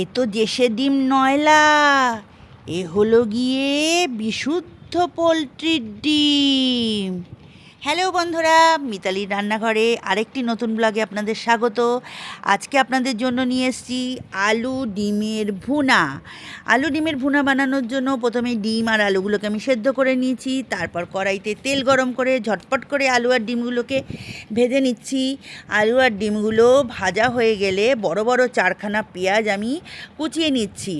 এ তো দেশে ডিম নয়লা, এ হলো গিয়ে বিশুদ্ধ পোলট্রির ডিম। হ্যালো বন্ধুরা, মিতালির রান্নাঘরে আরেকটি নতুন ব্লগে আপনাদের স্বাগত। আজকে আপনাদের জন্য নিয়ে এসেছি আলু ডিমের ভুনা। আলু ডিমের ভুনা বানানোর জন্য প্রথমে ডিম আর আলুগুলোকে আমি সেদ্ধ করে নিয়েছি। তারপর কড়াইতে তেল গরম করে ঝটপট করে আলু আর ডিমগুলোকে ভেজে নিচ্ছি। আলু আর ডিমগুলো ভাজা হয়ে গেলে বড় বড় চারখানা পেঁয়াজ আমি কুচিয়ে নিচ্ছি।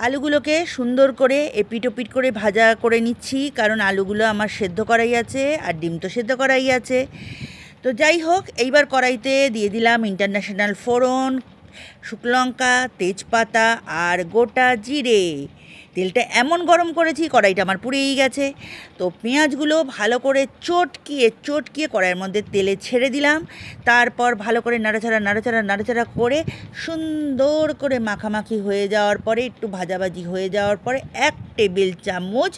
আলুগুলোকে সুন্দর করে এপিট ওপিট করে ভাজা করে নিচ্ছি, কারণ আলুগুলো আমার সেদ্ধ করাই আছে আর ডিম তো সেদ্ধ করাই আছে। তো যাই হোক, এইবার কড়াইতে দিয়ে দিলাম ইন্টারন্যাশনাল ফোড়ন, শুকনো লঙ্কা, তেজপাতা আর গোটা জিরে। তেলটা এমন গরম করেছি কড়াইটা আমার পুড়েই গেছে। তো পেঁয়াজগুলো ভালো করে চটকিয়ে কড়াইয়ের মধ্যে তেলে ছেড়ে দিলাম। তারপর ভালো করে নাড়াচাড়া করে সুন্দর করে মাখামাখি হয়ে যাওয়ার পরে, একটু ভাজাভাজি হয়ে যাওয়ার পরে 1 টেবিল চামচ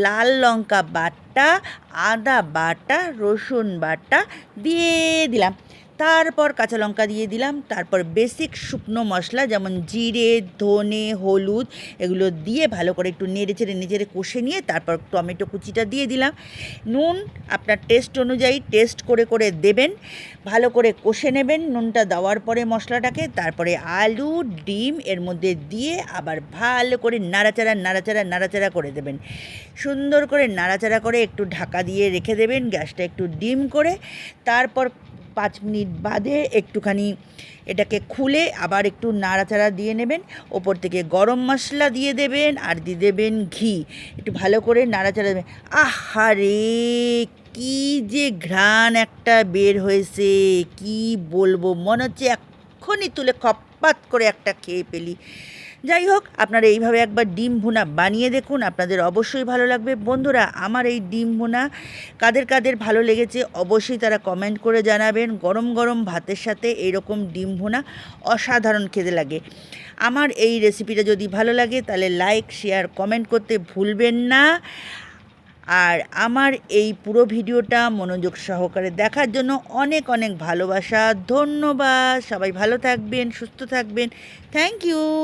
লাল লঙ্কা বাটা, আদা বাটা, রসুন বাটা দিয়ে দিলাম। তারপর কাঁচা লঙ্কা দিয়ে দিলাম। তারপর বেসিক শুকনো মশলা যেমন জিরে, ধনে, হলুদ, এগুলো দিয়ে ভালো করে একটু নেড়ে কষে নিয়ে তারপর টমেটো কুচিটা দিয়ে দিলাম। নুন আপনার টেস্ট অনুযায়ী টেস্ট করে দেবেন। ভালো করে কষে নেবেন নুনটা দেওয়ার পরে মশলাটাকে। তারপরে আলু ডিম এর মধ্যে দিয়ে আবার ভালো করে নাড়াচাড়া করে দেবেন। সুন্দর করে নাড়াচাড়া করে একটু ঢাকা দিয়ে রেখে দেবেন, গ্যাসটা একটু ডিম করে। তারপর 5 মিনিট বাদে একটুখানি এটাকে খুলে আবার একটু নাড়াচাড়া দিয়ে নেবেন। ওপর থেকে গরম মশলা দিয়ে দেবেন আর দিয়ে দেবেন ঘি। একটু ভালো করে নাড়াচাড়া দেবেন। আহারে, কি যে ঘ্রাণ একটা বের হয়েছে, কি বলবো, মনে হচ্ছে এক্ষুনি তুলে খপ্পাত করে একটা খেয়ে ফেলি। যাই হোক, আপনারা এইভাবে একবার ডিম ভুনা বানিয়ে দেখুন, আপনাদের অবশ্যই ভালো লাগবে। বন্ধুরা, আমার এই ডিম ভুনা কাদের কাদের ভালো লেগেছে অবশ্যই তারা কমেন্ট করে জানাবেন। গরম গরম ভাতের সাথে এইরকম ডিম ভুনা অসাধারণ খেতে লাগে। আমার এই রেসিপিটা যদি ভালো লাগে তাহলে লাইক, শেয়ার, কমেন্ট করতে ভুলবেন না। আর আমার এই পুরো ভিডিওটা মনোযোগ সহকারে দেখার জন্য অনেক অনেক ভালোবাসা, ধন্যবাদ। সবাই ভালো থাকবেন, সুস্থ থাকবেন। Thank you.